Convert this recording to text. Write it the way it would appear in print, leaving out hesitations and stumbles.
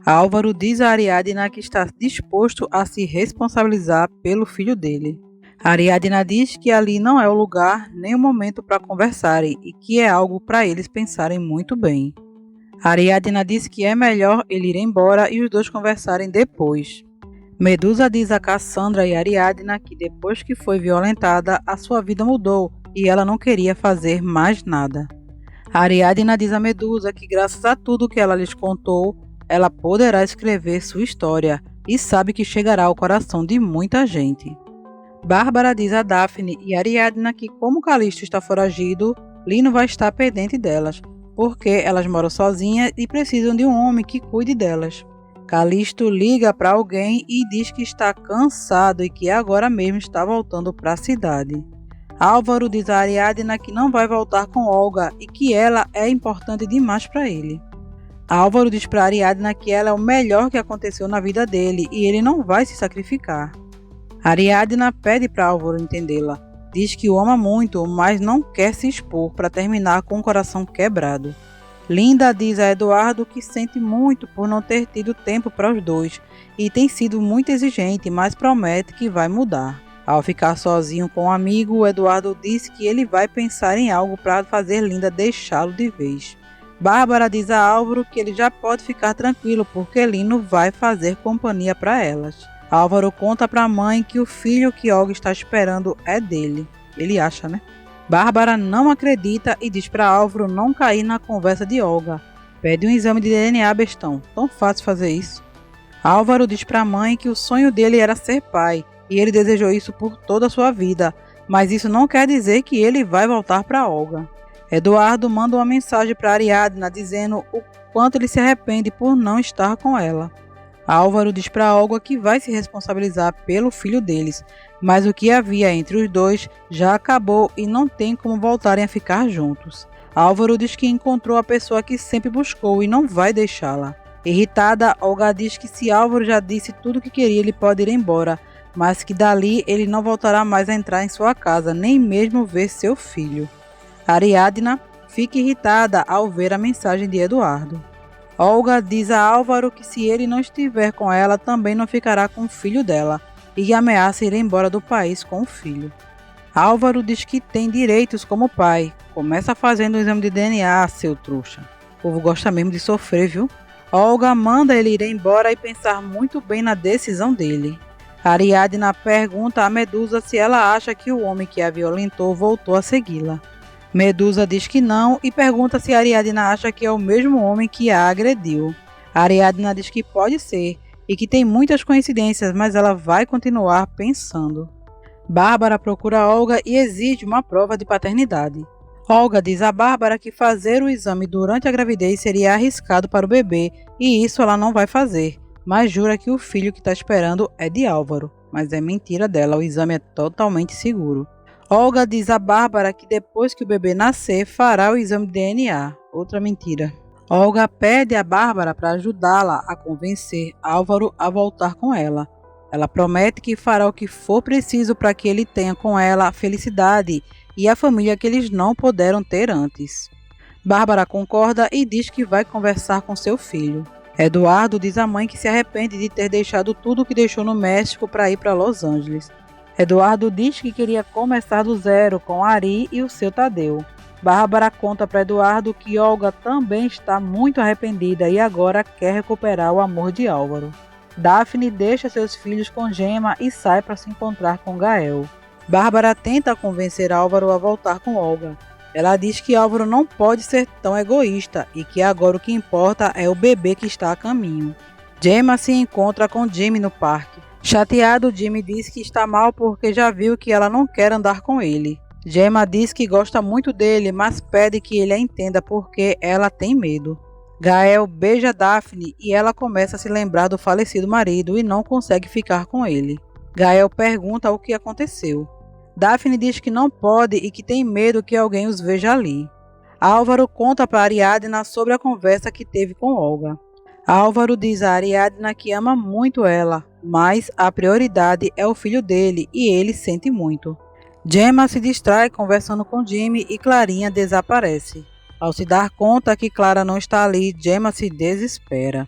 Álvaro diz a Ariadna que está disposto a se responsabilizar pelo filho dele. Ariadna diz que ali não é o lugar nem o momento para conversarem e que é algo para eles pensarem muito bem. Ariadna diz que é melhor ele ir embora e os dois conversarem depois. Medusa diz a Cassandra e Ariadna que depois que foi violentada, a sua vida mudou e ela não queria fazer mais nada. Ariadna diz a Medusa que graças a tudo que ela lhes contou, ela poderá escrever sua história e sabe que chegará ao coração de muita gente. Bárbara diz a Daphne e Ariadna que como Calisto está foragido, Lino vai estar pendente delas, porque elas moram sozinhas e precisam de um homem que cuide delas. Calisto liga para alguém e diz que está cansado e que agora mesmo está voltando para a cidade. Álvaro diz a Ariadna que não vai voltar com Olga e que ela é importante demais para ele. Álvaro diz para Ariadna que ela é o melhor que aconteceu na vida dele e ele não vai se sacrificar. Ariadna pede para Álvaro entendê-la. Diz que o ama muito, mas não quer se expor para terminar com o coração quebrado. Linda diz a Eduardo que sente muito por não ter tido tempo para os dois e tem sido muito exigente, mas promete que vai mudar. Ao ficar sozinho com um amigo, o Eduardo diz que ele vai pensar em algo para fazer Linda deixá-lo de vez. Bárbara diz a Álvaro que ele já pode ficar tranquilo porque Lino vai fazer companhia para elas. Álvaro conta para a mãe que o filho que Olga está esperando é dele. Ele acha, né? Bárbara não acredita e diz para Álvaro não cair na conversa de Olga. Pede um exame de DNA, bestão. Tão fácil fazer isso. Álvaro diz para a mãe que o sonho dele era ser pai e ele desejou isso por toda a sua vida, mas isso não quer dizer que ele vai voltar para Olga. Eduardo manda uma mensagem para Ariadna dizendo o quanto ele se arrepende por não estar com ela. Álvaro diz para Olga que vai se responsabilizar pelo filho deles, mas o que havia entre os dois já acabou e não tem como voltarem a ficar juntos. Álvaro diz que encontrou a pessoa que sempre buscou e não vai deixá-la. Irritada, Olga diz que se Álvaro já disse tudo o que queria, ele pode ir embora, mas que dali ele não voltará mais a entrar em sua casa, nem mesmo ver seu filho. Ariadna fica irritada ao ver a mensagem de Eduardo. Olga diz a Álvaro que se ele não estiver com ela, também não ficará com o filho dela e ameaça ir embora do país com o filho. Álvaro diz que tem direitos como pai. Começa fazendo o exame de DNA, seu trouxa. O povo gosta mesmo de sofrer, viu? Olga manda ele ir embora e pensar muito bem na decisão dele. Ariadna pergunta a Medusa se ela acha que o homem que a violentou voltou a segui-la. Medusa diz que não e pergunta se Ariadna acha que é o mesmo homem que a agrediu. Ariadna diz que pode ser e que tem muitas coincidências, mas ela vai continuar pensando. Bárbara procura Olga e exige uma prova de paternidade. Olga diz a Bárbara que fazer o exame durante a gravidez seria arriscado para o bebê e isso ela não vai fazer, mas jura que o filho que está esperando é de Álvaro. Mas é mentira dela, o exame é totalmente seguro. Olga diz a Bárbara que depois que o bebê nascer, fará o exame de DNA. Outra mentira. Olga pede a Bárbara para ajudá-la a convencer Álvaro a voltar com ela. Ela promete que fará o que for preciso para que ele tenha com ela a felicidade e a família que eles não puderam ter antes. Bárbara concorda e diz que vai conversar com seu filho. Eduardo diz à mãe que se arrepende de ter deixado tudo o que deixou no México para ir para Los Angeles. Eduardo diz que queria começar do zero com Ari e o seu Tadeu. Bárbara conta para Eduardo que Olga também está muito arrependida e agora quer recuperar o amor de Álvaro. Daphne deixa seus filhos com Gemma e sai para se encontrar com Gael. Bárbara tenta convencer Álvaro a voltar com Olga. Ela diz que Álvaro não pode ser tão egoísta e que agora o que importa é o bebê que está a caminho. Gemma se encontra com Jimmy no parque. Chateado, Jimmy diz que está mal porque já viu que ela não quer andar com ele. Gemma diz que gosta muito dele, mas pede que ele a entenda porque ela tem medo. Gael beija Daphne e ela começa a se lembrar do falecido marido e não consegue ficar com ele. Gael pergunta o que aconteceu. Daphne diz que não pode e que tem medo que alguém os veja ali. Álvaro conta para Ariadna sobre a conversa que teve com Olga. Álvaro diz a Ariadna que ama muito ela, mas a prioridade é o filho dele e ele sente muito. Gemma se distrai conversando com Jimmy e Clarinha desaparece. Ao se dar conta que Clara não está ali, Gemma se desespera.